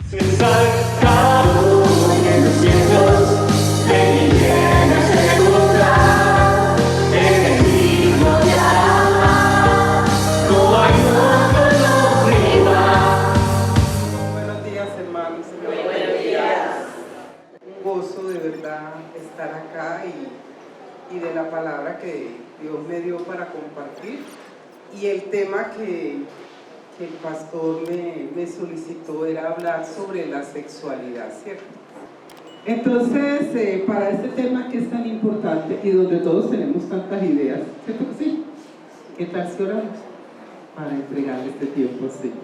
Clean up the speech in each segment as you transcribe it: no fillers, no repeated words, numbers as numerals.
Exaltado en los cielos, de llenas de bondad, eres digno de alabar, no hay otro nombre igual. Buenos días, hermanos. Buenos días. Un gozo de verdad estar acá y de la palabra que Dios me dio para compartir. Y el tema que el pastor me solicitó era hablar sobre la sexualidad, ¿cierto? Entonces, para este tema que es tan importante y donde todos tenemos tantas ideas, ¿cierto que sí? ¿Qué tal si oramos para entregarle este tiempo al Señor?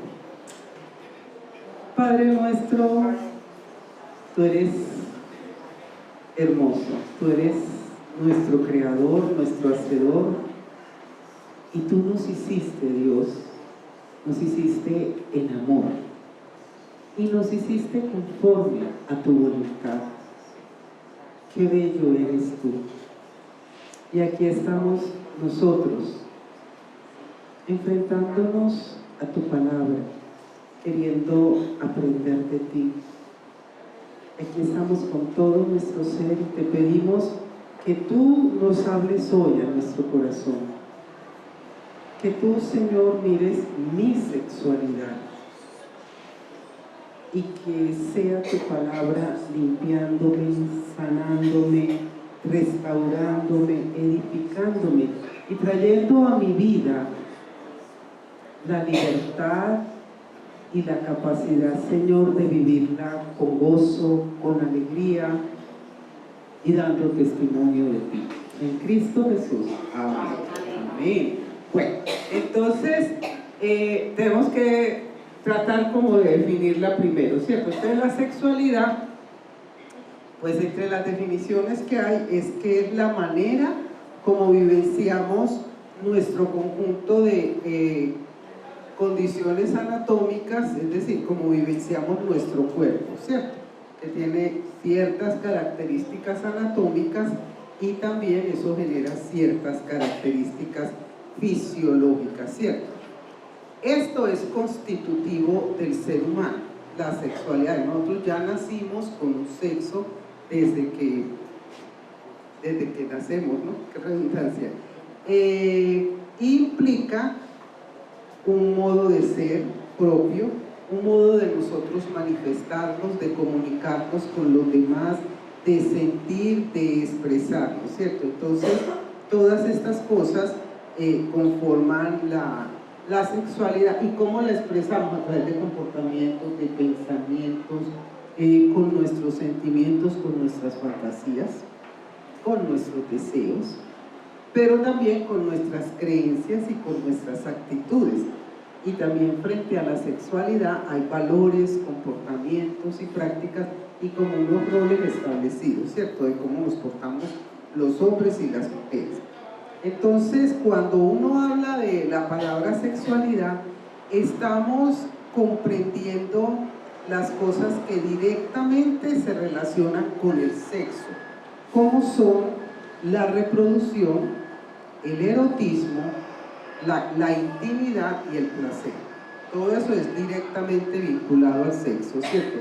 Padre nuestro, tú eres hermoso, tú eres nuestro creador, nuestro hacedor, y tú nos hiciste, Dios, nos hiciste en amor y nos hiciste conforme a tu voluntad. Qué bello eres tú. Y aquí estamos nosotros enfrentándonos a tu palabra, queriendo aprender de ti. Aquí estamos con todo nuestro ser y te pedimos que tú nos hables hoy a nuestro corazón. Que tú, Señor, mires mi sexualidad y que sea tu palabra limpiándome, sanándome, restaurándome, edificándome y trayendo a mi vida la libertad y la capacidad, Señor, de vivirla con gozo, con alegría y dando testimonio de ti. En Cristo Jesús. Amén. Amén. Bueno, entonces tenemos que tratar como de definirla primero, ¿cierto? Entonces la sexualidad, pues entre las definiciones que hay es que es la manera como vivenciamos nuestro conjunto de condiciones anatómicas, es decir, como vivenciamos nuestro cuerpo, ¿cierto? Que tiene ciertas características anatómicas y también eso genera ciertas características fisiológicas, ¿cierto? Esto es constitutivo del ser humano, la sexualidad. Nosotros ya nacimos con un sexo desde que nacemos, ¿no? Qué redundancia. Implica un modo de ser propio, un modo de nosotros manifestarnos, de comunicarnos con los demás, de sentir, de expresarnos, ¿cierto? Entonces, todas estas cosas conforman la sexualidad y cómo la expresamos a través de comportamientos, de pensamientos, con nuestros sentimientos, con nuestras fantasías, con nuestros deseos, pero también con nuestras creencias y con nuestras actitudes. Y también frente a la sexualidad hay valores, comportamientos y prácticas y como unos roles establecidos, ¿cierto? De cómo nos portamos los hombres y las mujeres. Entonces, cuando uno habla de la palabra sexualidad, estamos comprendiendo las cosas que directamente se relacionan con el sexo, como son la reproducción, el erotismo, la intimidad y el placer. Todo eso es directamente vinculado al sexo, ¿cierto?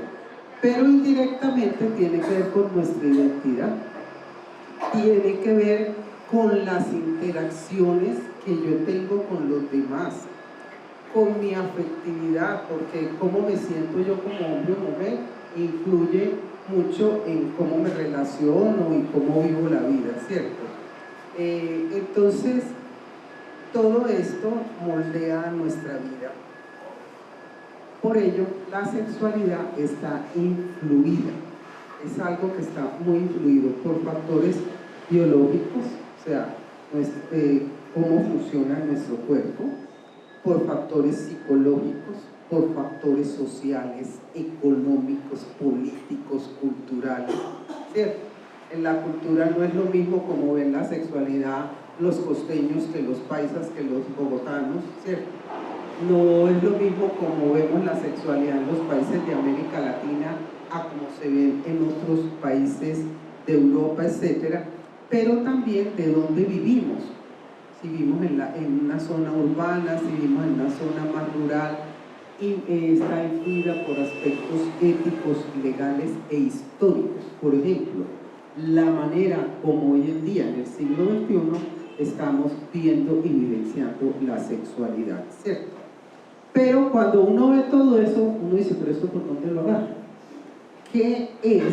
Pero indirectamente tiene que ver con nuestra identidad, tiene que ver con las interacciones que yo tengo con los demás, con mi afectividad, porque cómo me siento yo como hombre o mujer influye mucho en cómo me relaciono y cómo vivo la vida, ¿cierto? Entonces, todo esto moldea nuestra vida. Por ello, la sexualidad está influida, es algo que está muy influido por factores biológicos, o sea, cómo funciona nuestro cuerpo, por factores psicológicos, por factores sociales, económicos, políticos, culturales, ¿cierto? En la cultura no es lo mismo como ven la sexualidad los costeños que los paisas que los bogotanos, ¿cierto? No es lo mismo como vemos la sexualidad en los países de América Latina a como se ve en otros países de Europa, etcétera, pero también de dónde vivimos. Si vivimos en una zona urbana, si vivimos en una zona más rural, está influida por aspectos éticos, legales e históricos. Por ejemplo, la manera como hoy en día, en el siglo XXI, estamos viendo y vivenciando la sexualidad, ¿cierto? Pero cuando uno ve todo eso, uno dice, pero ¿esto por dónde lo agarra? ¿Qué es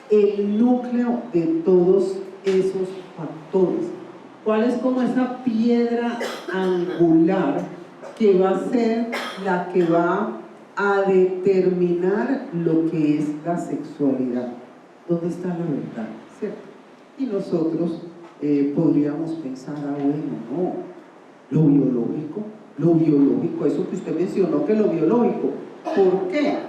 el núcleo de todos esos factores? ¿Cuál es como esa piedra angular que va a ser la que va a determinar lo que es la sexualidad? ¿Dónde está la verdad? ¿Cierto? Y nosotros podríamos pensar, bueno, no, lo biológico, eso que usted mencionó, que lo biológico. ¿Por qué?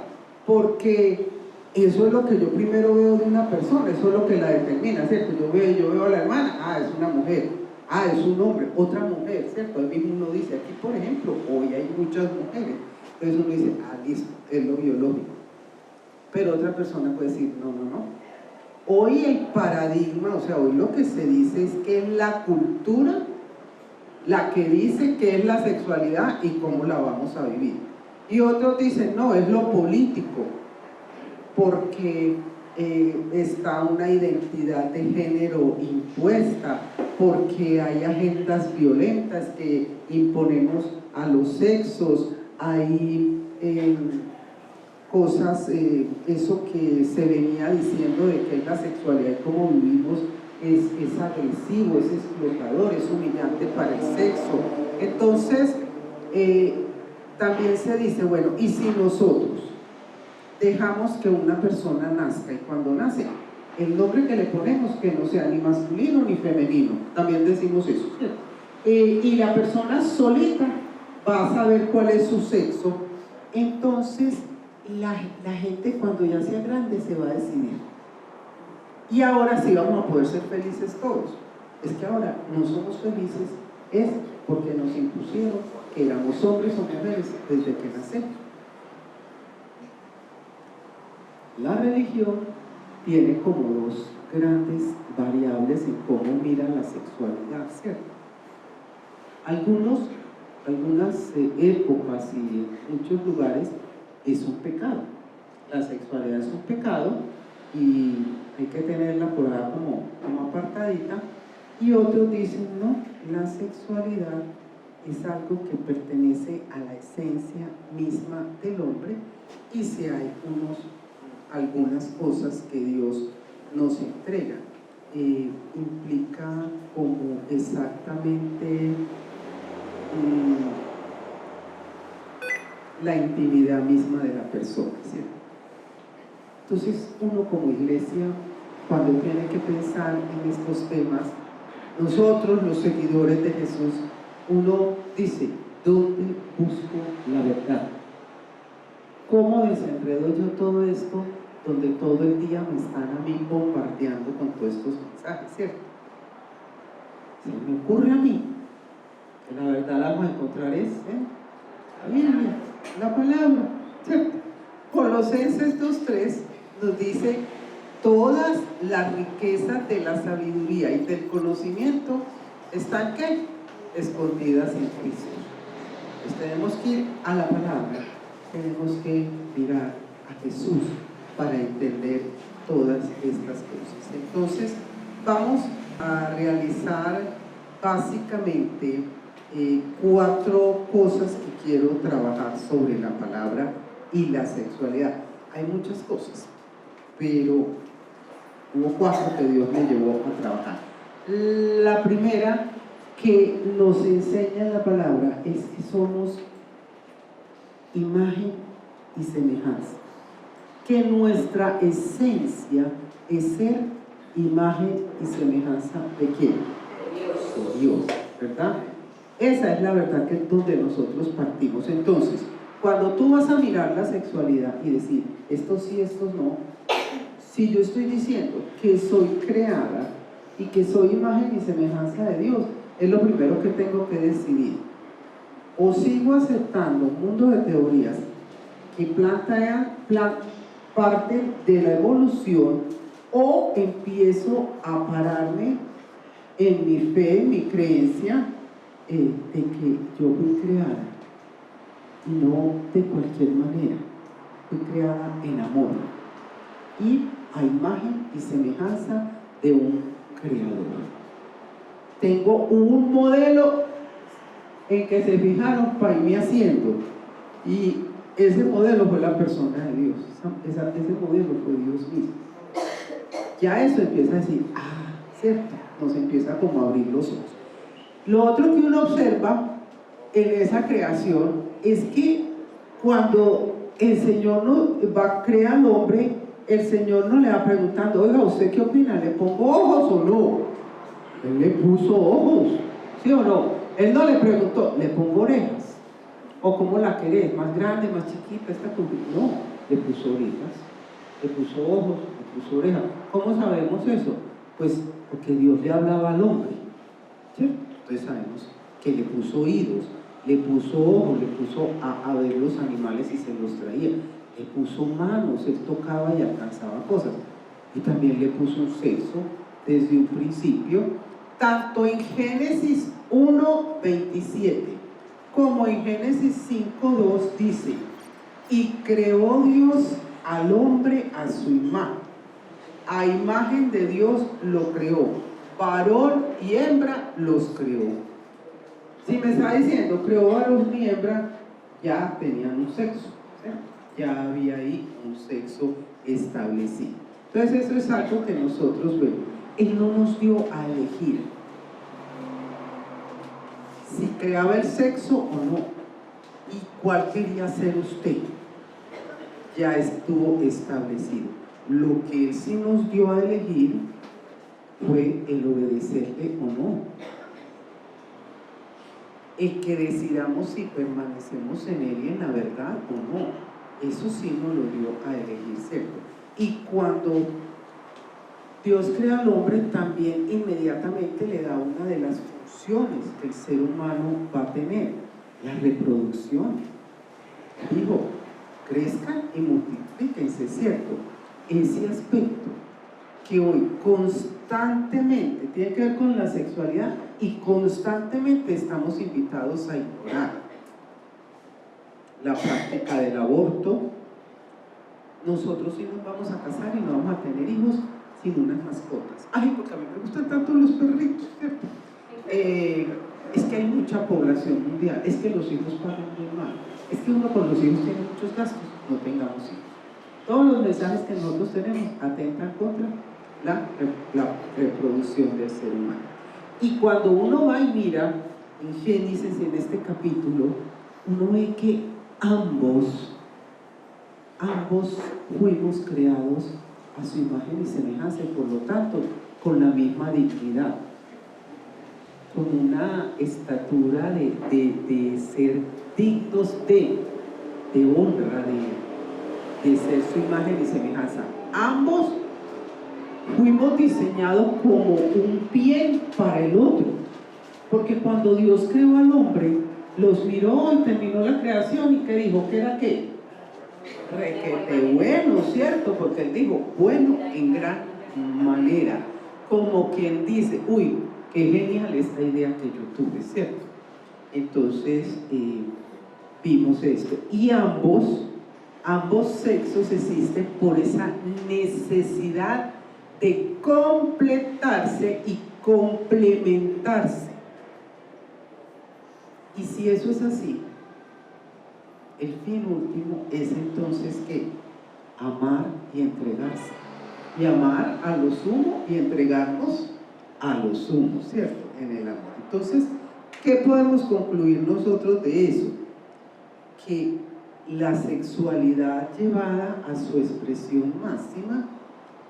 Porque eso es lo que yo primero veo de una persona, eso es lo que la determina, ¿cierto? Yo veo a la hermana, es una mujer, es un hombre, otra mujer, ¿cierto? Ahí mismo uno dice, aquí por ejemplo, hoy hay muchas mujeres, entonces uno dice, listo, es lo biológico. Pero otra persona puede decir, no. Hoy el paradigma, o sea, hoy lo que se dice es que es la cultura la que dice qué es la sexualidad y cómo la vamos a vivir. Y otros dicen, no, es lo político, porque está una identidad de género impuesta, porque hay agendas violentas que imponemos a los sexos, hay cosas, eso que se venía diciendo de que la sexualidad como vivimos es agresivo, es explotador, es humillante para el sexo. Entonces, también se dice, bueno, ¿y si nosotros dejamos que una persona nazca y cuando nace, el nombre que le ponemos que no sea ni masculino ni femenino? También decimos eso. Y la persona solita va a saber cuál es su sexo. Entonces, la gente cuando ya sea grande se va a decidir. Y ahora sí vamos a poder ser felices todos. Es que ahora no somos felices, es porque nos impusieron que éramos hombres o mujeres desde que nacemos. La religión tiene como dos grandes variables en cómo mira la sexualidad, ¿cierto? Algunas épocas y en muchos lugares es un pecado. La sexualidad es un pecado y hay que tenerla por ahí como apartadita. Y otros dicen, no, la sexualidad es algo que pertenece a la esencia misma del hombre y si hay algunas cosas que Dios nos entrega. Implica como exactamente la intimidad misma de la persona, ¿cierto? Entonces uno como iglesia, cuando tiene que pensar en estos temas, nosotros los seguidores de Jesús, uno dice, ¿dónde busco la verdad? ¿Cómo desenredo yo todo esto donde todo el día me están a mí bombardeando con todos estos mensajes, ¿cierto? Se me ocurre a mí que la verdad la vamos a encontrar es la Biblia, la palabra, ¿cierto? Colosenses 2:3 nos dice, todas las riquezas de la sabiduría y del conocimiento están ¿qué? Escondidas en Cristo. Pues tenemos que ir a la palabra, tenemos que mirar a Jesús para entender todas estas cosas. Entonces vamos a realizar básicamente 4 cosas que quiero trabajar sobre la palabra y la sexualidad. Hay muchas cosas, pero hubo 4 que Dios me llevó a trabajar. La primera que nos enseña la palabra es que somos imagen y semejanza, que nuestra esencia es ser imagen y semejanza ¿de quién? De Dios, ¿verdad? Esa es la verdad que es donde nosotros partimos. Entonces, cuando tú vas a mirar la sexualidad y decir, estos sí, estos no, si yo estoy diciendo que soy creada y que soy imagen y semejanza de Dios, es lo primero que tengo que decidir. O sigo aceptando un mundo de teorías que plantean parte de la evolución, o empiezo a pararme en mi fe, en mi creencia de que yo fui creada no de cualquier manera. Fui creada en amor y a imagen y semejanza de un creador. Tengo un modelo en que se fijaron para irme haciendo, y ese modelo fue la persona de Dios. Ese modelo fue Dios mismo. Ya eso empieza a decir, cierto, nos empieza como a abrir los ojos. Lo otro que uno observa en esa creación es que cuando el Señor crea al hombre, el Señor no le va preguntando, oiga, ¿usted qué opina? ¿Le pongo ojos o no? Él le puso ojos, ¿sí o no? Él no le preguntó, ¿le pongo orejas? ¿O cómo la querés? ¿Más grande, más chiquita? No, le puso orejas, le puso ojos, le puso orejas. ¿Cómo sabemos eso? Pues porque Dios le hablaba al hombre, ¿cierto? Entonces sabemos que le puso oídos, le puso ojos, le puso a ver los animales y se los traía, le puso manos, él tocaba y alcanzaba cosas, y también le puso un sexo desde un principio, tanto en Génesis 1:27 como en Génesis 5:2 dice, y creó Dios al hombre a su imagen, a imagen de Dios lo creó, varón y hembra los creó. Si me está diciendo creó varón y hembra, ya tenían un sexo, ¿cierto? Ya había ahí un sexo establecido. Entonces eso es algo que nosotros vemos. Él no nos dio a elegir si creaba el sexo o no y cuál quería ser usted. Ya estuvo establecido. Lo que Él sí nos dio a elegir fue el obedecerle o no, el que decidamos si permanecemos en Él y en la verdad o no. Eso sí nos lo dio a elegir, ¿cierto? Y cuando Dios crea al hombre, también inmediatamente le da una de las funciones que el ser humano va a tener, la reproducción. Dijo, crezcan y multiplíquense, ¿cierto? Ese aspecto que hoy constantemente tiene que ver con la sexualidad y constantemente estamos invitados a ignorar. La práctica del aborto. Nosotros sí nos vamos a casar y no vamos a tener hijos sin unas mascotas. Ay, porque a mí me gustan tanto los perritos, ¿cierto? Es que hay mucha población mundial, es que los hijos pagan muy mal, es que uno con los hijos tiene muchos gastos, no tengamos hijos. Todos los mensajes que nosotros tenemos atentan contra la reproducción del ser humano. Y cuando uno va y mira en Génesis, en este capítulo, uno ve que ambos fuimos creados a su imagen y semejanza, y por lo tanto con la misma dignidad, con una estatura de ser dignos de honra, de ser su imagen y semejanza. Ambos fuimos diseñados como un bien para el otro, porque cuando Dios creó al hombre, los miró y terminó la creación, y ¿qué dijo? ¿Qué era qué? Requete bueno, ¿cierto? Porque Él dijo, bueno en gran manera, como quien dice, uy, qué genial esta idea que yo tuve, ¿cierto? Entonces vimos esto, y ambos sexos existen por esa necesidad de completarse y complementarse. Y si eso es así, el fin último es entonces que amar y entregarse, y amar a lo sumo y entregarnos a lo sumo, ¿cierto? En el amor. Entonces, ¿qué podemos concluir nosotros de eso? Que la sexualidad llevada a su expresión máxima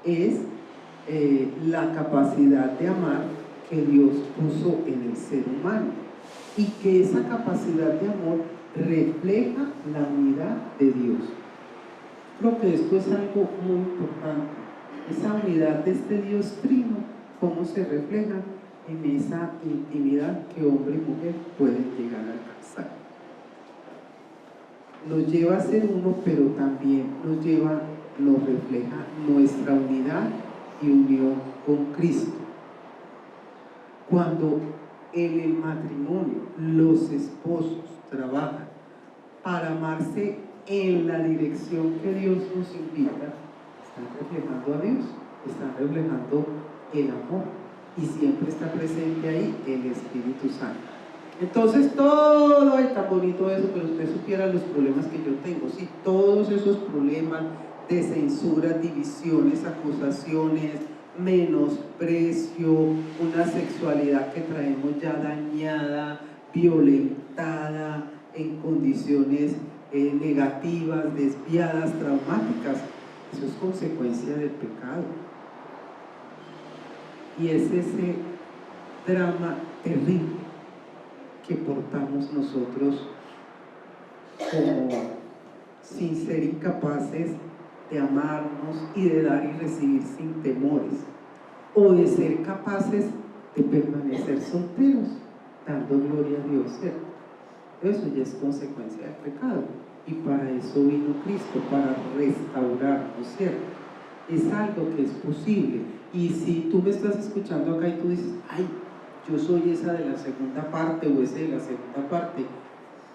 es la capacidad de amar que Dios puso en el ser humano, y que esa capacidad de amor refleja la unidad de Dios. Creo que esto es algo muy importante, esa unidad de este Dios trino, cómo se refleja en esa intimidad que hombre y mujer pueden llegar a alcanzar. Nos lleva a ser uno, pero también nos refleja nuestra unidad y unión con Cristo. Cuando en el matrimonio los esposos trabajan para amarse en la dirección que Dios nos invita, están reflejando a Dios, están reflejando el amor, y siempre está presente ahí el Espíritu Santo. Entonces todo es tan bonito eso, pero usted supiera los problemas que yo tengo, sí, todos esos problemas de censura, divisiones, acusaciones, menosprecio, una sexualidad que traemos ya dañada, violentada, en condiciones negativas, desviadas, traumáticas. Eso es consecuencia del pecado. Y es ese drama terrible que portamos nosotros como sin ser incapaces de amarnos y de dar y recibir sin temores, o de ser capaces de permanecer solteros, dando gloria a Dios, ¿cierto? Eso ya es consecuencia del pecado, y para eso vino Cristo, para restaurarnos, ¿cierto? Es algo que es posible. Y si tú me estás escuchando acá y tú dices, ay, yo soy esa de la segunda parte o ese de la segunda parte,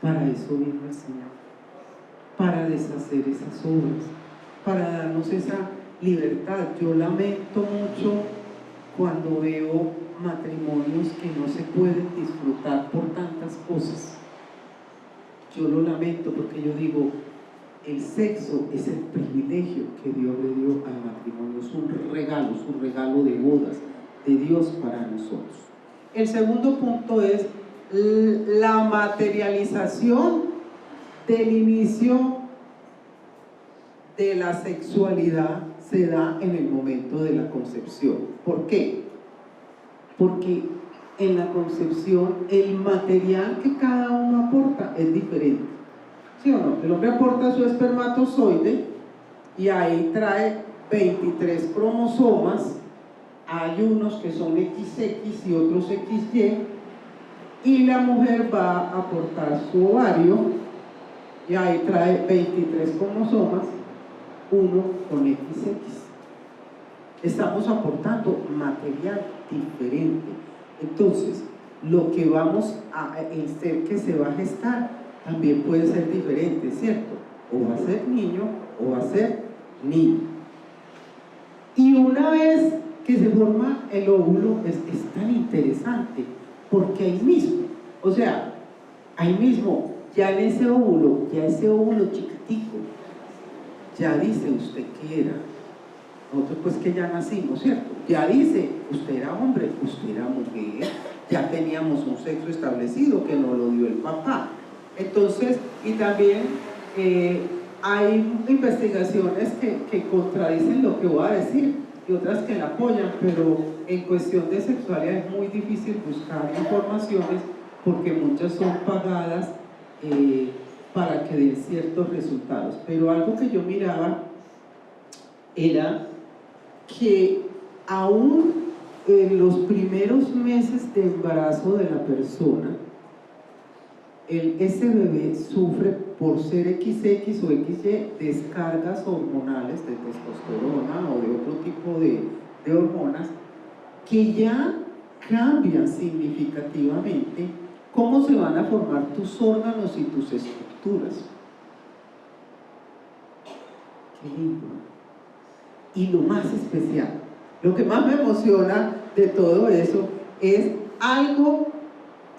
para eso vino el Señor, para deshacer esas obras, para darnos esa libertad. Yo lamento mucho cuando veo matrimonios que no se pueden disfrutar por tantas cosas. Yo lo lamento porque yo digo, el sexo es el privilegio que Dios le dio al matrimonio, es un regalo de bodas de Dios para nosotros. El segundo punto es la materialización del inicio de la sexualidad se da en el momento de la concepción. ¿Por qué? Porque en la concepción el material que cada uno aporta es diferente, ¿sí o no? El hombre aporta su espermatozoide y ahí trae 23 cromosomas, hay unos que son XX y otros XY, y la mujer va a aportar su ovario y ahí trae 23 cromosomas, uno con XX. Estamos aportando material diferente. Entonces, lo que vamos a, el ser que se va a gestar también puede ser diferente, ¿cierto? O va a ser niño o va a ser niña. Y una vez que se forma el óvulo, es tan interesante, porque ahí mismo, o sea, ahí mismo, ya en ese óvulo chiquitico, ya dice usted qué era. Nosotros pues que ya nacimos, ¿cierto? Ya dice, usted era hombre, usted era mujer, ya teníamos un sexo establecido que nos lo dio el papá. Entonces, y también hay investigaciones que contradicen lo que voy a decir y otras que la apoyan, pero en cuestión de sexualidad es muy difícil buscar informaciones porque muchas son pagadas para que den ciertos resultados. Pero algo que yo miraba era que aún en los primeros meses de embarazo de la persona, ese bebé sufre por ser XX o XY descargas hormonales de testosterona o de otro tipo de hormonas que ya cambian significativamente cómo se van a formar tus órganos y tus estructuras. Qué lindo. Y lo más especial, lo que más me emociona de todo eso es algo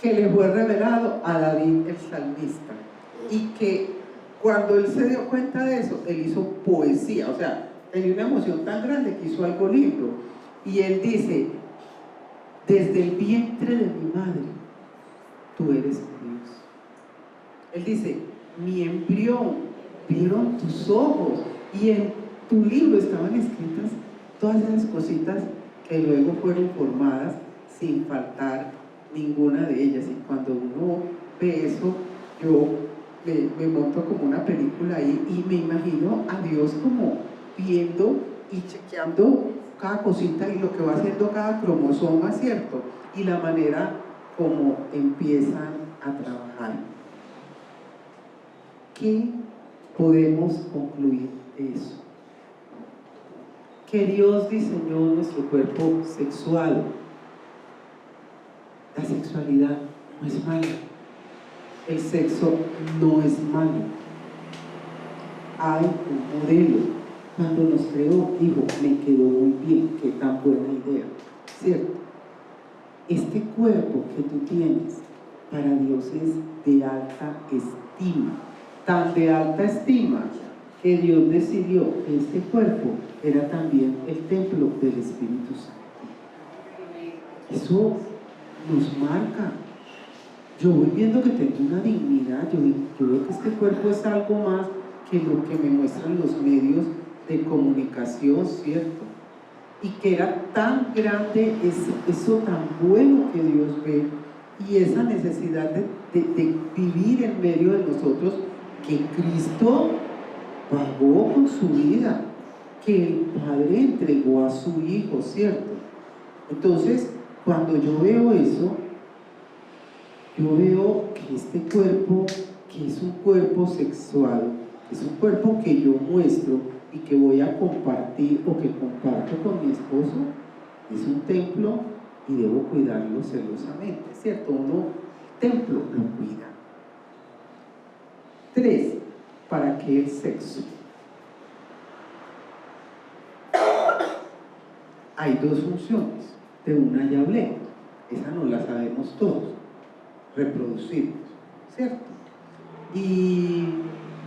que le fue revelado a David el salmista, y que cuando él se dio cuenta de eso, él hizo poesía, o sea, tenía una emoción tan grande que hizo algo lindo, y él dice, desde el vientre de mi madre, tú eres Dios. Él dice, mi embrión vieron tus ojos, y en tu libro estaban escritas todas esas cositas que luego fueron formadas sin faltar ninguna de ellas. Y cuando uno ve eso, yo me monto como una película ahí y me imagino a Dios como viendo y chequeando cada cosita y lo que va haciendo cada cromosoma, ¿cierto? Y la manera como empiezan a trabajar. ¿Qué podemos concluir de eso? Que Dios diseñó nuestro cuerpo sexual. La sexualidad no es mala. el sexo no es malo. Hay un modelo. Cuando nos creó, dijo, me quedó muy bien, qué tan buena idea, ¿cierto? Este cuerpo que tú tienes, para Dios es de alta estima, tan de alta estima que Dios decidió que este cuerpo era también el templo del Espíritu Santo. Eso nos marca. Yo voy viendo que tengo una dignidad, yo veo que este cuerpo es algo más que lo que me muestran los medios de comunicación, ¿cierto? Y que era tan grande eso tan bueno que Dios ve, y esa necesidad de vivir en medio de nosotros, que Cristo pagó con su vida, que el Padre entregó a su Hijo, ¿cierto? Entonces, cuando yo veo eso, yo veo que este cuerpo, que es un cuerpo sexual, es un cuerpo que yo muestro y que voy a compartir o que comparto con mi esposo, es un templo y debo cuidarlo celosamente, ¿cierto? Uno, templo, lo cuida. 3. ¿Para qué el sexo? Hay dos funciones, de una ya hablé, esa no la sabemos todos, reproducirnos, ¿cierto? Y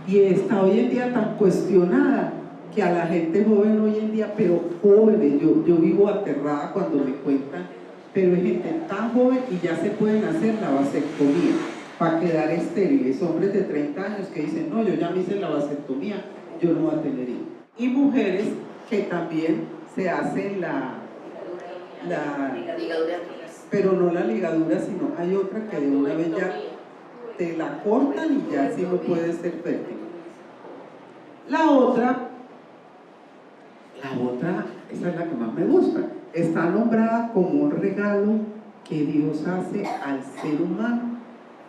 está hoy en día tan cuestionada que a la gente joven hoy en día, pero jóvenes, yo vivo aterrada cuando me cuentan, pero hay gente tan joven y ya se pueden hacer la vasectomía para quedar estériles, hombres de 30 años que dicen, no, yo ya me hice la vasectomía, yo no voy a tener hijos. Y mujeres que también se hacen la ligadura, pero no la ligadura, sino hay otra que de una vez ya te la cortan y ya así no puedes ser fértil. La otra, esa es la que más me gusta, está nombrada como un regalo que Dios hace al ser humano,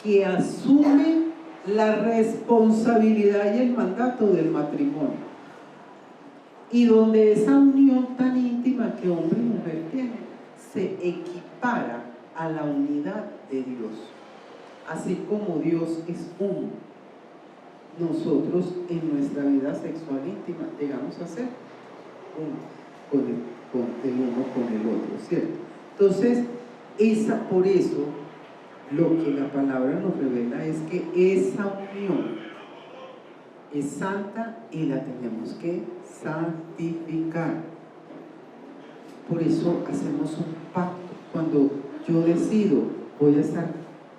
que asume la responsabilidad y el mandato del matrimonio, y donde esa unión tan íntima que hombre y mujer tienen se equipara a la unidad de Dios. Así como Dios es uno, nosotros en nuestra vida sexual íntima llegamos a ser uno con el uno con el otro, ¿cierto? Entonces, por eso lo que la palabra nos revela es que esa unión es santa y la tenemos que santificar. Por eso hacemos un pacto. Cuando yo decido, voy a estar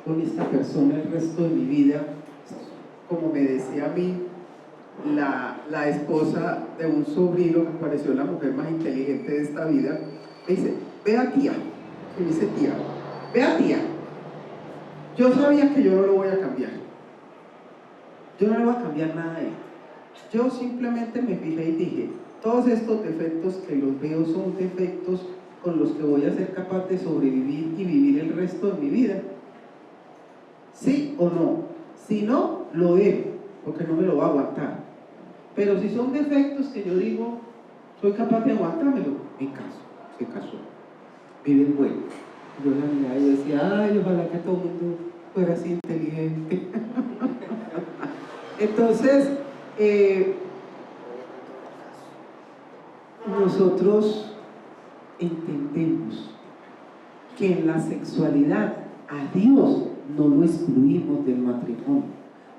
con esta persona el resto de mi vida, como me decía a mí la esposa de un sobrino, que me pareció la mujer más inteligente de esta vida, me dice, vea tía, que me dice tía, vea tía, yo sabía que yo no lo voy a cambiar, yo no le voy a cambiar nada a él, yo simplemente me fijé y dije, todos estos defectos que los veo son defectos con los que voy a ser capaz de sobrevivir y vivir el resto de mi vida. ¿Sí o no? Si no, lo dejo, porque no me lo va a aguantar. Pero si son defectos que yo digo, soy capaz de aguantármelo, me caso, se casó, vive el bueno. Yo la miraba y decía, ay, ojalá que todo el mundo fuera así inteligente. Entonces, nosotros entendemos que en la sexualidad a Dios no lo excluimos del matrimonio,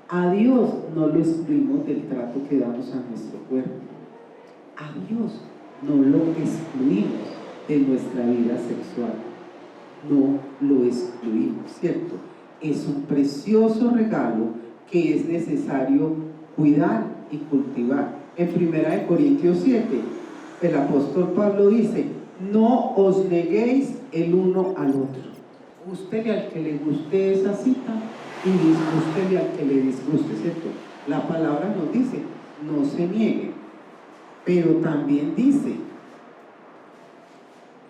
a Dios no lo excluimos del trato que damos a nuestro cuerpo, a Dios no lo excluimos de nuestra vida sexual, no lo excluimos, ¿cierto? Es un precioso regalo que es necesario cuidar y cultivar. En 1 Corintios 7, el apóstol Pablo dice, no os neguéis el uno al otro. Gústele al que le guste esa cita y disgústele al que le disguste, ¿cierto? La palabra nos dice, no se niegue, pero también dice,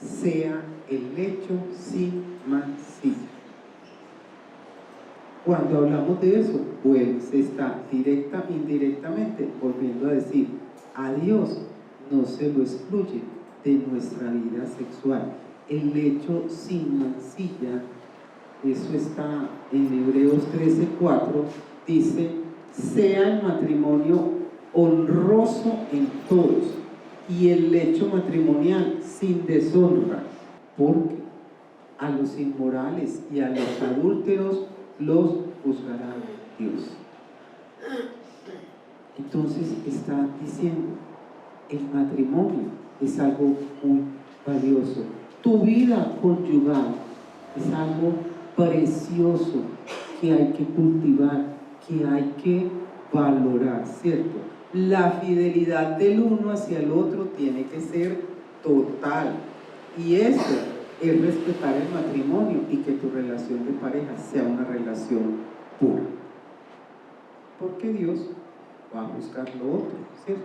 sea el lecho sin mancilla. Cuando hablamos de eso, pues se está indirectamente volviendo a decir, a Dios no se lo excluye de nuestra vida sexual. El lecho sin mancilla eso está en Hebreos 13:4, dice, sea el matrimonio honroso en todos y el lecho matrimonial sin deshonra, porque a los inmorales y a los adúlteros los juzgará Dios. Entonces está diciendo, el matrimonio es algo muy valioso. Tu vida conyugal es algo precioso que hay que cultivar, que hay que valorar, ¿cierto? La fidelidad del uno hacia el otro tiene que ser total. Y eso es respetar el matrimonio y que tu relación de pareja sea una relación pura. Porque Dios va a buscar lo otro, ¿cierto?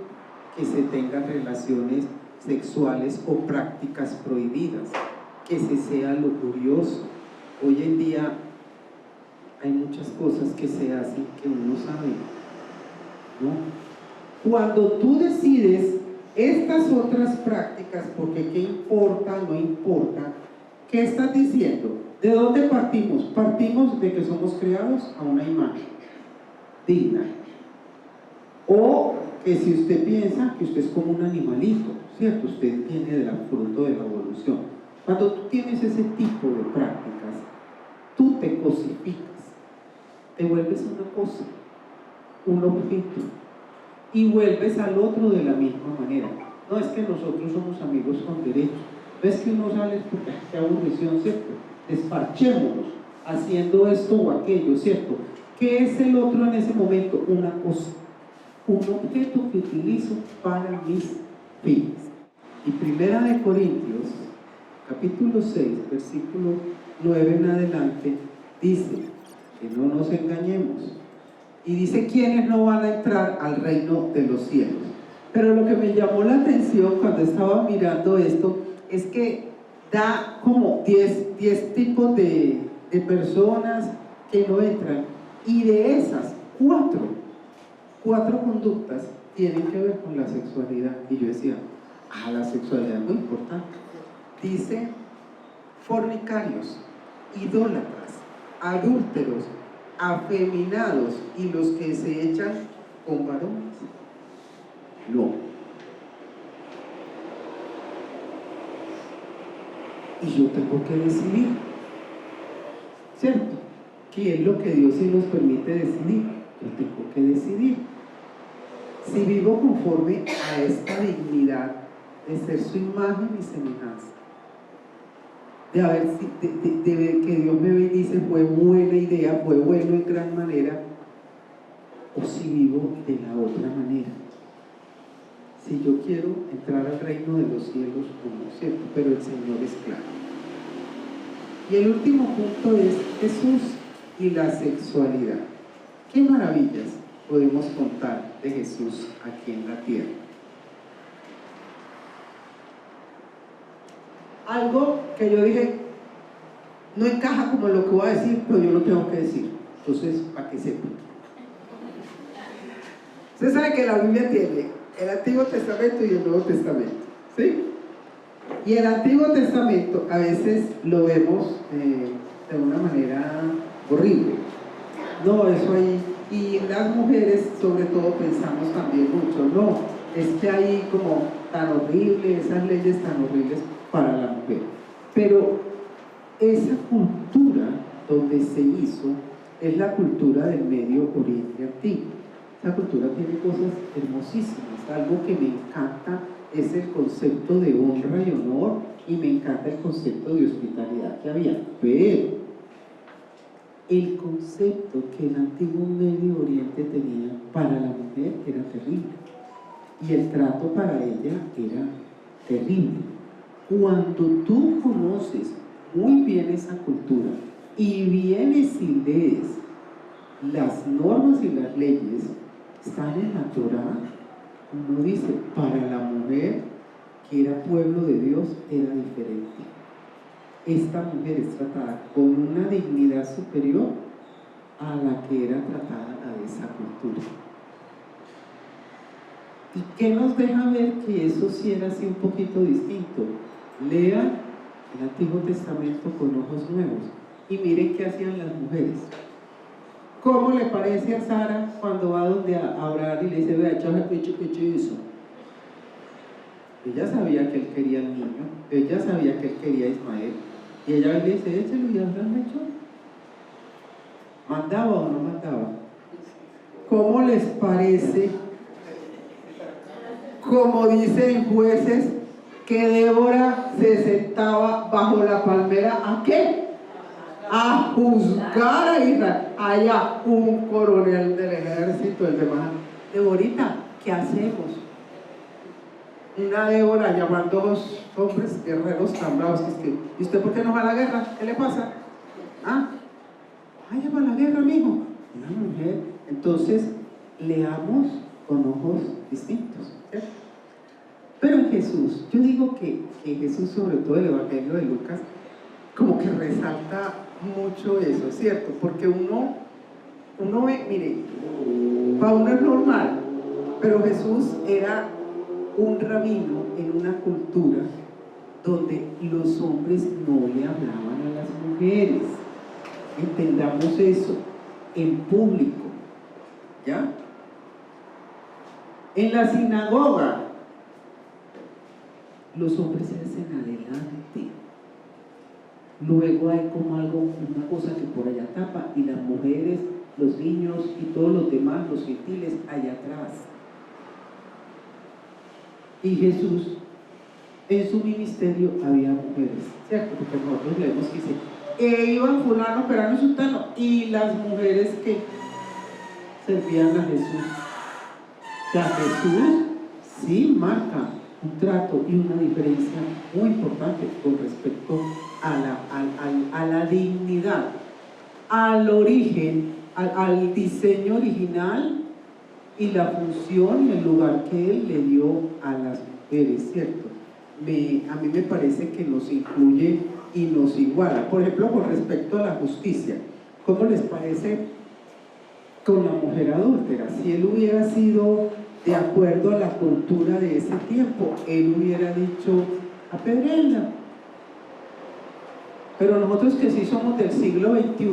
Que se tengan relaciones sexuales o prácticas prohibidas, que se sea lujurioso. Hoy en día hay muchas cosas que se hacen que uno sabe, ¿no? Cuando tú decides estas otras prácticas, porque qué importa, no importa, ¿qué estás diciendo? ¿De dónde partimos? Partimos de que somos creados a una imagen digna. O que si usted piensa que usted es como un animalito, ¿cierto? Usted viene del fruto de la evolución. Cuando tú tienes ese tipo de prácticas, tú te cosificas, te vuelves una cosa, un objeto, y vuelves al otro de la misma manera. No es que nosotros somos amigos con derecho, no es que uno sale porque qué aburrición, ¿cierto? Desparchémonos haciendo esto o aquello, ¿cierto? ¿Qué es el otro en ese momento? Una cosa, un objeto que utilizo para mis fines. Y Primera de Corintios, capítulo 6, versículo 9 en adelante, dice que no nos engañemos. Y dice quiénes no van a entrar al reino de los cielos. Pero lo que me llamó la atención cuando estaba mirando esto es que da como 10 tipos de personas que no entran. Y de esas, cuatro conductas tienen que ver con la sexualidad. Y yo decía, la sexualidad es muy importante. Dice, fornicarios, idólatras, adúlteros, afeminados y los que se echan con varones. No. Y yo tengo que decidir, ¿cierto? ¿Qué es lo que Dios sí nos permite decidir? Yo tengo que decidir. Si vivo conforme a esta dignidad de ser su imagen y semejanza, de ver que Dios me bendice, fue buena idea, fue bueno en gran manera, o si vivo de la otra manera. Si yo quiero entrar al reino de los cielos, como cierto, pero el Señor es claro. Y el último punto es Jesús y la sexualidad. ¿Qué maravillas podemos contar de Jesús aquí en la tierra? Algo que yo dije, no encaja como lo que voy a decir, pero yo lo tengo que decir. Entonces, para que sepan. Usted sabe que la Biblia tiene el Antiguo Testamento y el Nuevo Testamento, ¿sí? Y el Antiguo Testamento a veces lo vemos de una manera horrible. No, eso ahí, y las mujeres sobre todo pensamos también mucho, no, es que hay como tan horrible, esas leyes tan horribles para la mujer. Pero esa cultura donde se hizo es la cultura del Medio Oriente Antiguo. Esa cultura tiene cosas hermosísimas. Algo que me encanta es el concepto de honra y honor, y me encanta el concepto de hospitalidad que había. Pero el concepto que el antiguo Medio Oriente tenía para la mujer era terrible, y el trato para ella era terrible. Cuando tú conoces muy bien esa cultura y vienes y lees las normas y las leyes, están en la Torá, uno dice, para la mujer que era pueblo de Dios era diferente. Esta mujer es tratada con una dignidad superior a la que era tratada a esa cultura. ¿Y qué nos deja ver que eso sí era así un poquito distinto? Lea el Antiguo Testamento con ojos nuevos. Y miren qué hacían las mujeres. ¿Cómo le parece a Sara cuando va donde Abraham y le dice, vea, echa el pecho, eche eso? Ella sabía que él quería al niño, ella sabía que él quería a Ismael, y ella le dice, échelo, y Abraham le echó. ¿Mandaba o no mandaba? ¿Cómo les parece? Como dice en Jueces, que Débora se sentaba bajo la palmera, ¿a qué? A juzgar a Israel. Allá un coronel del ejército, el demás. Deborita, ¿qué hacemos? Una Débora llamando a dos hombres guerreros tan bravos que es que, ¿y usted por qué no va a la guerra? ¿Qué le pasa? ¿Ah? Vaya para la guerra, mijo. Una mujer. Entonces, leamos con ojos distintos, ¿cierto? Pero en Jesús, yo digo que Jesús, sobre todo el Evangelio de Lucas, como que resalta mucho eso, ¿cierto? Porque uno ve, mire, para uno es normal, pero Jesús era un rabino en una cultura donde los hombres no le hablaban a las mujeres. Entendamos eso, en público, ¿ya? En la sinagoga, los hombres se hacen adelante. Luego hay como una cosa que por allá tapa, y las mujeres, los niños y todos los demás, los gentiles, allá atrás. Y Jesús, en su ministerio había mujeres, ¿cierto? Porque nosotros leemos que dice, iban fulano, perano y sultano, y las mujeres que servían a Jesús. O sea, Jesús sí marca un trato y una diferencia muy importante con respecto a la dignidad, al origen, al diseño original y la función y el lugar que él le dio a las mujeres, ¿cierto? A mí me parece que nos incluye y nos iguala. Por ejemplo, con respecto a la justicia, ¿cómo les parece con la mujer adúltera? Si él hubiera sido de acuerdo a la cultura de ese tiempo, él hubiera dicho, apedréenla. Pero nosotros que sí somos del siglo XXI,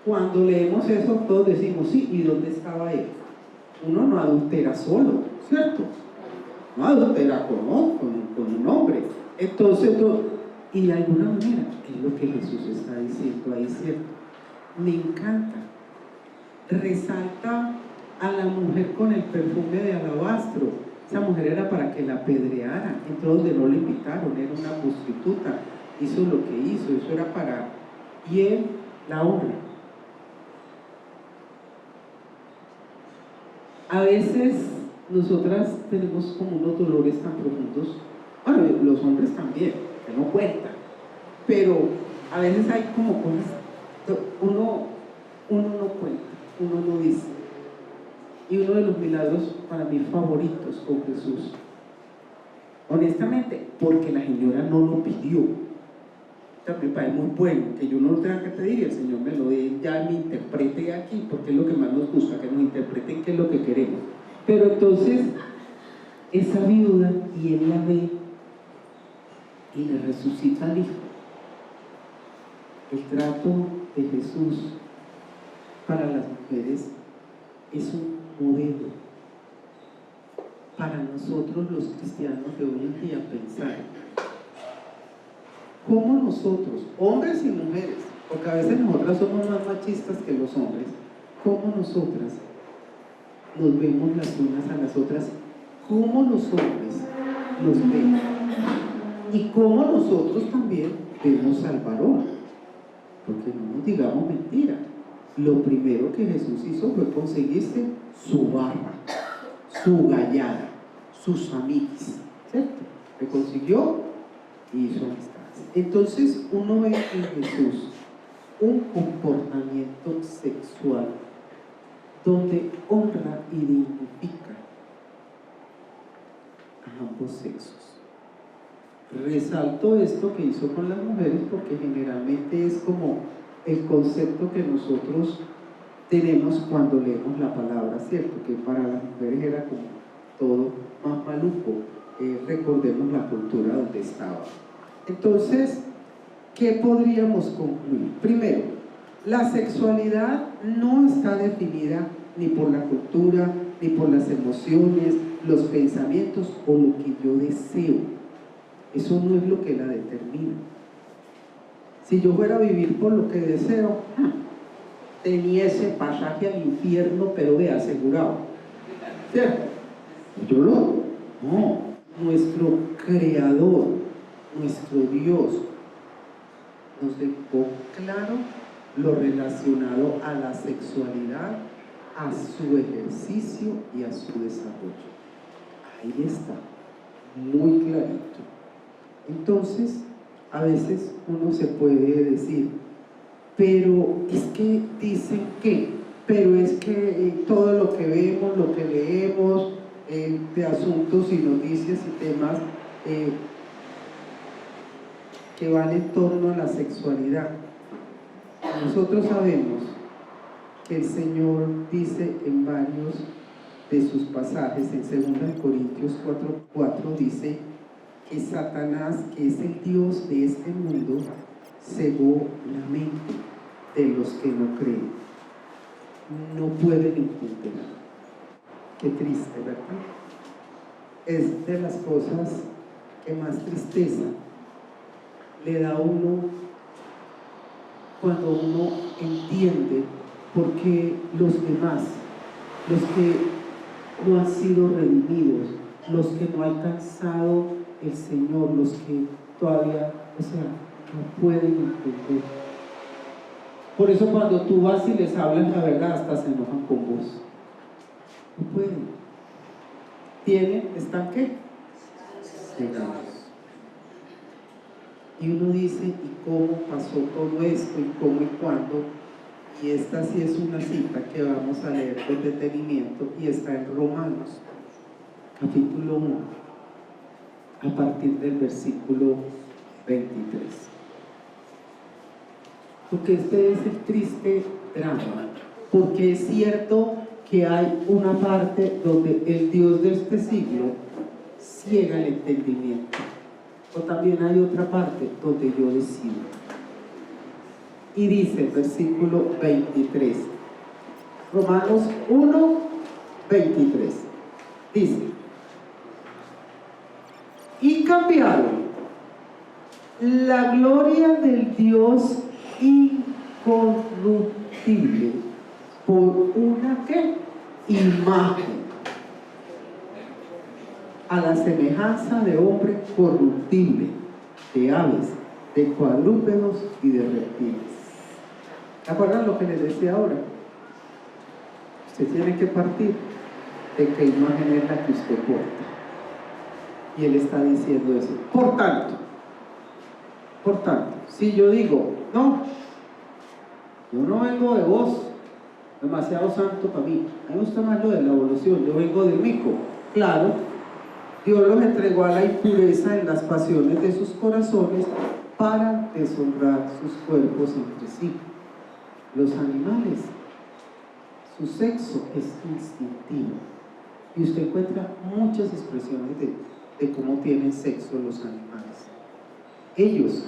cuando leemos eso, todos decimos, sí, ¿y dónde estaba él? Uno no adultera solo, ¿cierto? No adultera con un hombre. Entonces, y de alguna manera, es lo que Jesús está diciendo ahí, ¿cierto? Me encanta. Resalta a la mujer con el perfume de alabastro. Esa mujer era para que la apedrearan, entró donde no le invitaron, era una prostituta, hizo lo que hizo, eso era para, y él la honra. A veces nosotras tenemos como unos dolores tan profundos, bueno, los hombres también, que no cuentan, pero a veces hay como cosas, uno no cuenta, uno no dice. Y uno de los milagros para mí favoritos con Jesús, honestamente, porque la señora no lo pidió, también para él muy bueno, que yo no lo tenga que pedir y el Señor me lo dé, ya me interprete aquí, porque es lo que más nos gusta, que nos interpreten qué es lo que queremos. Pero entonces, esa viuda, y él la ve y le resucita al hijo. El trato de Jesús para las mujeres es un modelo para nosotros los cristianos de hoy en día pensar cómo nosotros, hombres y mujeres, porque a veces nosotras somos más machistas que los hombres, cómo nosotras nos vemos las unas a las otras, cómo los hombres nos ven y cómo nosotros también vemos al varón, porque no nos digamos mentira. Lo primero que Jesús hizo fue conseguirse su barba, su gallada, sus amigos, ¿cierto? Le consiguió y hizo amistades. Entonces uno ve en Jesús un comportamiento sexual donde honra y dignifica a ambos sexos. Resalto esto que hizo con las mujeres porque generalmente es como el concepto que nosotros tenemos cuando leemos la palabra, ¿cierto? Que para las mujeres era como todo más maluco. Recordemos la cultura donde estaba. Entonces, ¿qué podríamos concluir? Primero, la sexualidad no está definida ni por la cultura, ni por las emociones, los pensamientos o lo que yo deseo. Eso no es lo que la determina. Si yo fuera a vivir por lo que deseo, tenía ese pasaje al infierno, pero de asegurado. ¿Cierto? Yo no. Nuestro Creador, nuestro Dios, nos dejó claro lo relacionado a la sexualidad, a su ejercicio y a su desarrollo. Ahí está, muy clarito. Entonces, a veces uno se puede decir, pero es que dicen que, pero es que todo lo que vemos, lo que leemos de asuntos y noticias y temas que van en torno a la sexualidad. Nosotros sabemos que el Señor dice en varios de sus pasajes, en 2 Corintios 4:4 dice que Satanás, que es el Dios de este mundo, cegó la mente de los que no creen. No pueden entender. Qué triste, ¿verdad? Es de las cosas que más tristeza le da a uno cuando uno entiende por qué los demás, los que no han sido redimidos, los que no ha alcanzado el Señor, los que todavía, no pueden entender. Por eso cuando tú vas y les hablas la verdad, hasta se enojan con vos. No pueden. ¿Están qué? Cegados. Y uno dice, ¿y cómo pasó todo esto? ¿Y cómo y cuándo? Y esta sí es una cita que vamos a leer con detenimiento y está en Romanos, capítulo 1, a partir del versículo 23. Porque este es el triste drama, porque es cierto que hay una parte donde el Dios de este siglo ciega el entendimiento, o también hay otra parte donde yo decido. Y dice el versículo 23, Romanos 1, 23, dice: y cambiaron la gloria del Dios incorruptible por una ¿qué? Imagen a la semejanza de hombre corruptible, de aves, de cuadrúpedos y de reptiles. ¿Se acuerdan lo que les decía ahora? Usted tiene que partir de qué imagen es la que usted porta. Y él está diciendo eso. Por tanto, si yo digo, no, yo no vengo de vos, demasiado santo para mí, a mí me gusta más lo de la evolución, yo vengo del mico. Claro, Dios los entregó a la impureza en las pasiones de sus corazones para deshonrar sus cuerpos entre sí. Los animales, su sexo es instintivo. Y usted encuentra muchas expresiones de cómo tienen sexo los animales. Ellos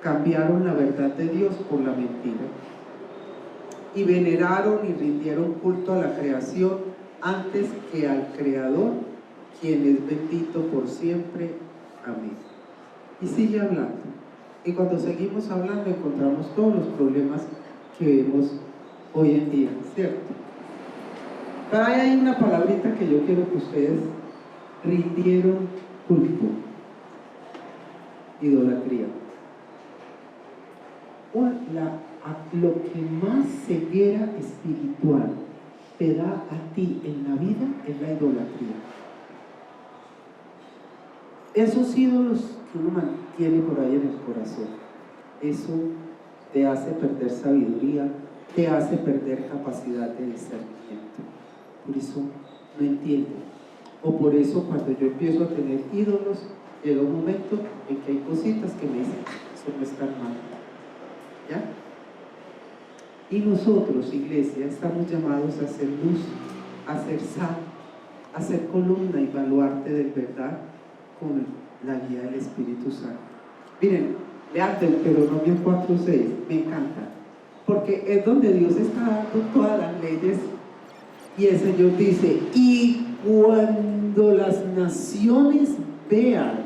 cambiaron la verdad de Dios por la mentira y veneraron y rindieron culto a la creación antes que al Creador, quien es bendito por siempre. Amén. Y sigue hablando. Y cuando seguimos hablando encontramos todos los problemas que vemos hoy en día, ¿cierto? Pero ahí hay una palabrita que yo quiero que ustedes rindieron culto. Idolatría. Lo que más ceguera espiritual te da a ti en la vida es la idolatría. Esos ídolos que uno mantiene por ahí en el corazón, eso te hace perder sabiduría, te hace perder capacidad de discernimiento. Por eso no entiendo. O por eso cuando yo empiezo a tener ídolos, llega un momento en que hay cositas que me dicen, eso no está mal. ¿Ya? Y nosotros, iglesia, estamos llamados a hacer luz, a ser sal, a ser columna y baluarte de verdad con la guía del Espíritu Santo. Miren, Lean Deuteronomio 4:6, me encanta, porque es donde Dios está dando todas las leyes y el Señor dice, y cuando las naciones vean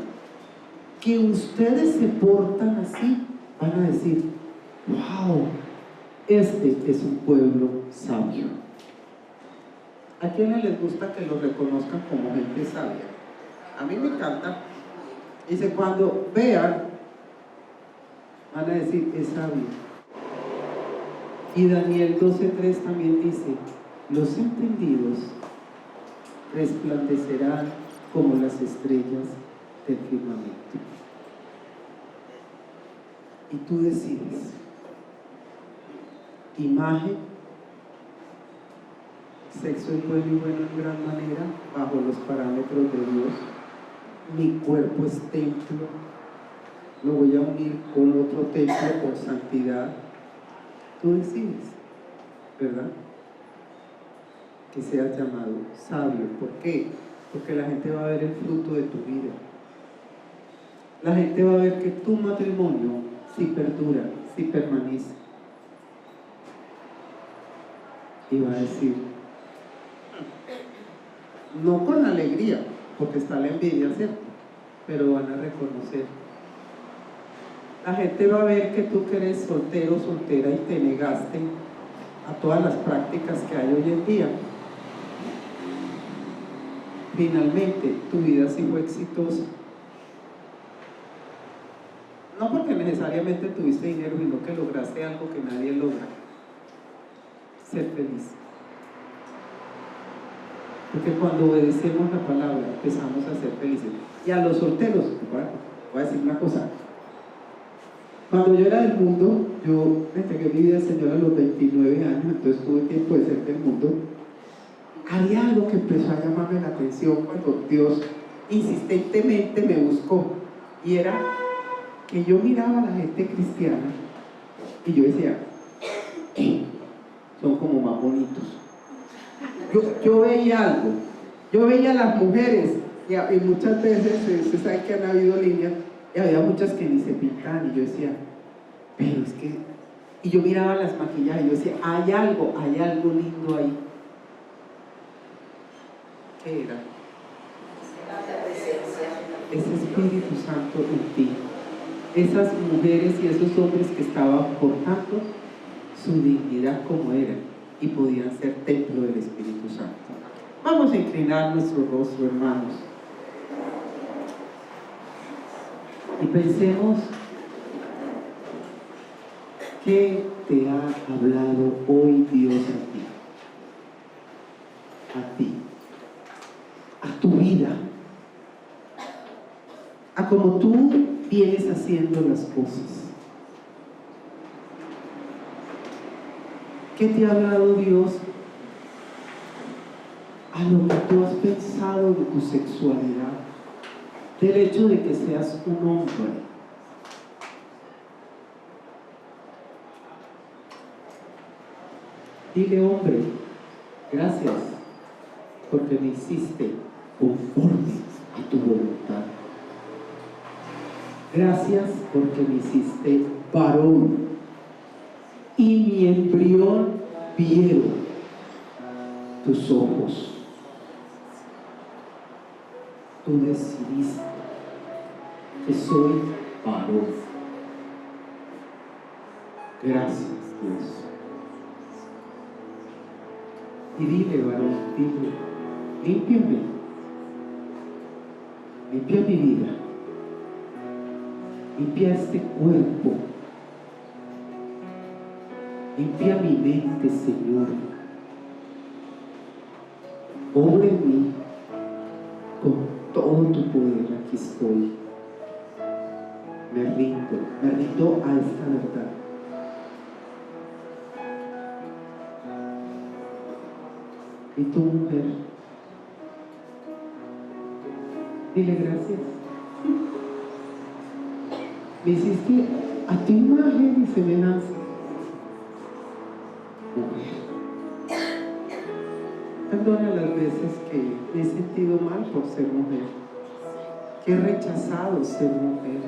que ustedes se portan así, van a decir, wow, este es un pueblo sabio. ¿A quiénes les gusta que lo reconozcan como gente sabia? A mí me encanta. Dice, cuando vean, van a decir, es sabio. Y Daniel 12:3 también dice, los entendidos resplandecerán como las estrellas del firmamento. Y tú decides, imagen, sexo es bueno y bueno en gran manera, bajo los parámetros de Dios. Mi cuerpo es templo, lo voy a unir con otro templo por santidad. Tú decides, ¿verdad? Que seas llamado sabio. ¿Por qué? Porque la gente va a ver el fruto de tu vida. La gente va a ver que tu matrimonio sí perdura, sí permanece. Y va a decir, no con alegría, porque está la envidia, ¿cierto? Pero van a reconocer. La gente va a ver que tú que eres soltero, soltera y te negaste a todas las prácticas que hay hoy en día. Finalmente, tu vida sí fue exitosa. No porque necesariamente tuviste dinero, sino que lograste algo que nadie logra. Ser feliz. Porque cuando obedecemos la palabra, empezamos a ser felices. Y a los solteros, voy a decir una cosa. Cuando yo era del mundo, yo entregué mi vida al Señor a los 29 años, entonces tuve tiempo de ser del mundo. Había algo que empezó a llamarme la atención cuando Dios insistentemente me buscó, y era que yo miraba a la gente cristiana y yo decía, son como más bonitos. Yo veía algo, yo veía a las mujeres y muchas veces, usted sabe que han habido líneas y había muchas que ni se pintaban y yo decía, pero es que, y yo miraba las maquillajes y yo decía, hay algo lindo ahí. ¿Qué era? Ese Espíritu Santo en ti. Esas mujeres y esos hombres que estaban portando su dignidad como eran y podían ser templo del Espíritu Santo. Vamos a inclinar nuestro rostro, hermanos, y pensemos qué te ha hablado hoy Dios a ti, a tu vida, a cómo tú vienes haciendo las cosas. ¿Qué te ha hablado Dios a lo que tú has pensado de tu sexualidad, del hecho de que seas un hombre? Dile, hombre, gracias porque me hiciste conforme a tu voluntad. Gracias porque me hiciste varón y mi embrión vieron tus ojos. Tú decidiste que soy varón. Gracias, Dios. Y dile, varón, dile, límpiame, limpia mi vida, limpia este cuerpo, limpia mi mente, Señor. Obra en mí con todo tu poder. Aquí estoy. Me rindo a esta verdad. Y tu mujer, dile gracias. Me hiciste a tu imagen y semejanza. Mujer, perdona las veces que me he sentido mal por ser mujer, que he rechazado ser mujer.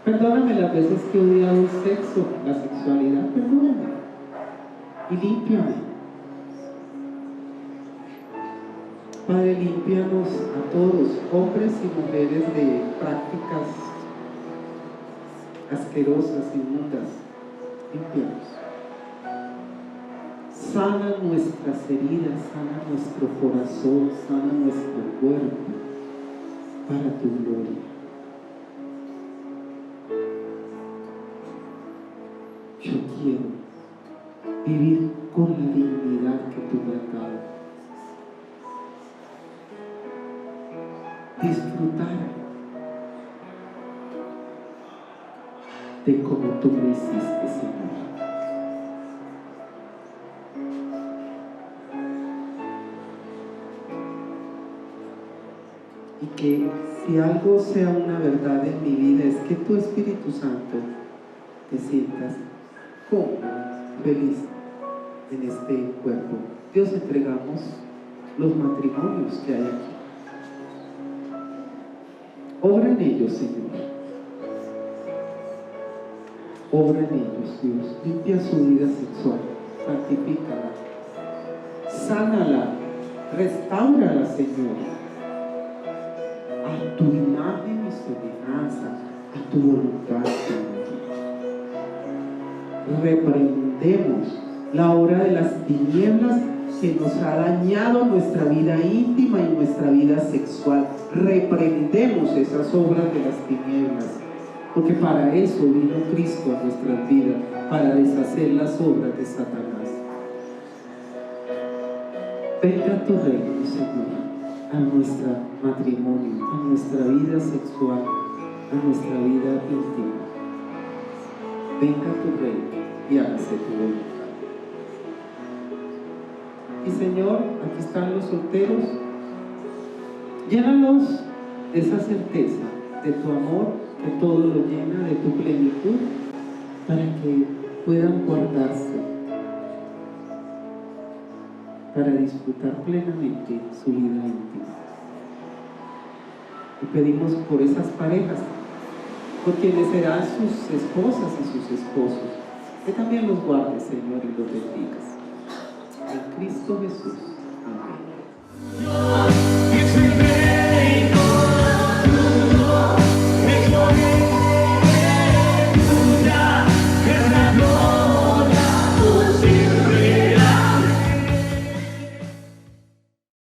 Perdóname las veces que he odiado el sexo, la sexualidad, perdóname y límpiame. Padre, límpianos a todos, hombres y mujeres, de prácticas asquerosas, inmundas. Límpianos. Sana nuestras heridas, sana nuestro corazón, sana nuestro cuerpo para tu gloria. Yo quiero vivir con la dignidad que tú me has dado. Disfrutar de cómo tú me hiciste, Señor. Y que si algo sea una verdad en mi vida es que tu Espíritu Santo te sientas cómodo, feliz en este cuerpo. Dios, entregamos los matrimonios que hay aquí. Obra en ellos, Señor. Obra en ellos, Dios. Limpia su vida sexual, santifícala, sánala, restáurala, Señor, a tu imagen y semejanza, a tu voluntad, Señor. Reprendemos la obra de las tinieblas que nos ha dañado nuestra vida íntima y nuestra vida sexual. Reprendemos esas obras de las tinieblas, porque para eso vino Cristo a nuestras vidas, para deshacer las obras de Satanás. Venga tu reino, Señor, a nuestro matrimonio, a nuestra vida sexual, a nuestra vida íntima. Venga tu reino y hágase tu voluntad. Y Señor, aquí están los solteros, llénalos de esa certeza, de tu amor, que todo lo llena, de tu plenitud, para que puedan guardarse, para disfrutar plenamente su vida íntima. Y pedimos por esas parejas, por quienes serán sus esposas y sus esposos, que también los guardes, Señor, y los bendigas. En Cristo Jesús. Amén.